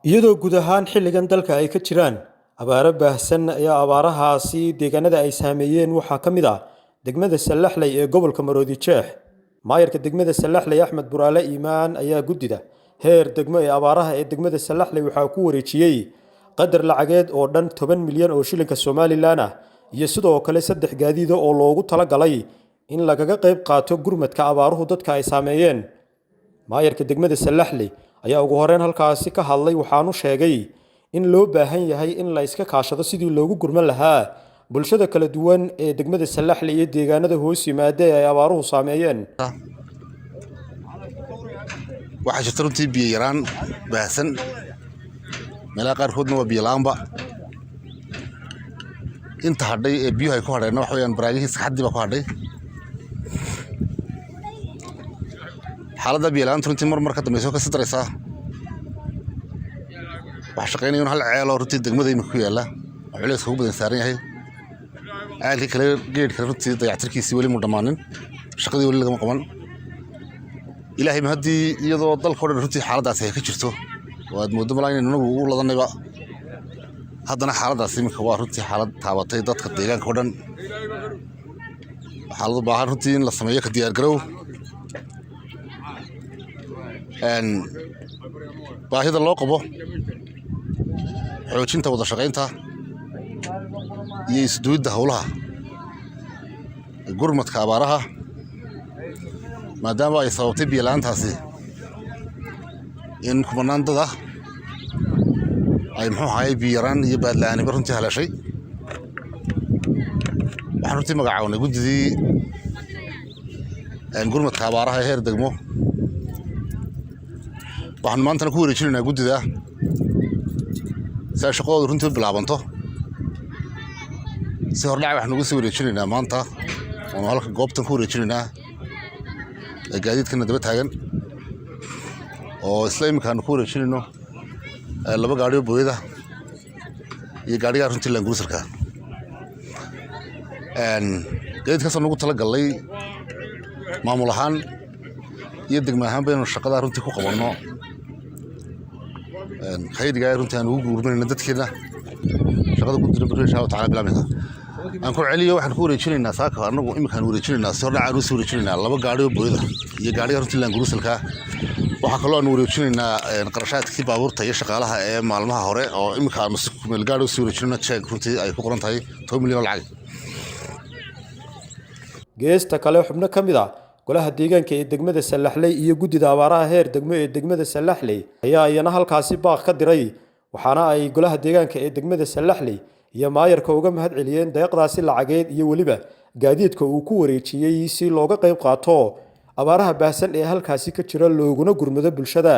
iyadoo guud ahaan xilligan dalka ay ka jiraan abaaro baahsan ayaa abaarahaasi deegaanada ay saameeyeen waxaa ka mid ah degmada Salaxley ee gobolka Maroodi Jeex. Maayarka degmada Salaxley Axmed Buraale Iimaan ayaa gudida heer degmo ee abaaraha ee degmada Salaxley waxaa ku wareejiyay qadar lacageed oo dhan 10 milyan oo shilinka Soomaaliland ah iyo sidoo kale 3 gaadiid oo loogu talagalay in lagaga qayb qaato gurmadka abaaruhu dadka ay saameeyeen. Maayarka degmada Salaxley ayaa ugu horeen halkaasi ka hadlay waxaanu sheegay in loo baahan yahay in la iska kaashado sidii loogu gurman lahaa bulshada kala duwan ee degmada Salaxley iyo deegaanada hoos yimaada ay abaaruhu saameeyeen. waxa jirta runtii biyo yaraan baahsan meelaha qaarkoodna waa biyo la'aanba inta hadhay ee biyo ay ku hadhayna waxa weeyaan baraagihii saxadii ba ku hadhay xaaladda biyo la'aanta runtii mar ka dambayso ka sidaraysa waxa shaqeynaya hal ceel oo runtii degmada imika ku yaala culeys ugu badan saaran yahay ceelkii kale geedka runtii dayactirkiisii weli mu dhammaanin shaqadii weli lagama qaban ilaahay ma haddii iyadoo dalka oo dhan runtii xaaladdaasi ay ka jirto oo aad moodo malaa inaynu anagu ugu ladanayba haddana xaaladdaasi iminka waa runtii xaalad taabatay dadka deegaanka oo dhan xaalad u baahan runtii in la sameeyo ka diyaargarow baahida loo qabo xoojinta wada shaqaynta iyo isduwidda howlaha gurmadka abaaraha maadaama ay sababtay biyo la'aantaasi in kumanaan dad ah ay muxuu ahaayey biyo yaraan iyo baad la'aaniba runtii haleeshay waxaan runtii magacawnay guddidii gurmadka abaaraha ee heer degmo waxaan maantana ku wareejinaynaa guddida si ay shaqadooda runtii u bilaabanto si hordhac waxaan uga sii wareejinaynaa maanta oonu halka goobtan ku wareejinaynaa gaadiidkana daba taagan oo isla iminkaanu ku wareejinayno 2 gaari oo booyada iyo gaariga runtii laanguruusarka gaadiidkaasoo nagu tala galnay maamul ahaan iyo degmo ahaan baynu shaqada runtii ku qabanno khayriga runtii aan ugu gurmanayno dadkeena shaqada guddida bari insha Allah taala bilaabmaysa aan ku celiyo waxaan ku wareejinaynaa saaka anagu iminkaan wareejinaynaa si hordhac aan u soo wareejinaynaa 2 gaari oo booyada iyo gaariga runtii laanguruusalka waxaa kaloo aan wareejinaynaa qarashaadkii baabuurta iyo shaqaalaha ee maalmaha hore oo iminka aanu si meel gaari u soo wareejinayno check runtii ay ku qoran tahay 10 milyan oo lacag geesta kale xubno ka mid ah golaha deegaanka ee degmada Salaxley iyo guddida abaaraha heer degmo ee degmada Salaxley ayaa iyana halkaasi baaq ka diray waxaana ay golaha deegaanka ee degmada Salaxley iyo maayarka uga mahad celiyeen deeqdaasi lacageed iyo waliba gaadiidka uu ku wareejiyay si looga qayb qaato abaaraha baahsan ee halkaasi ka jira looguna gurmado bulshada.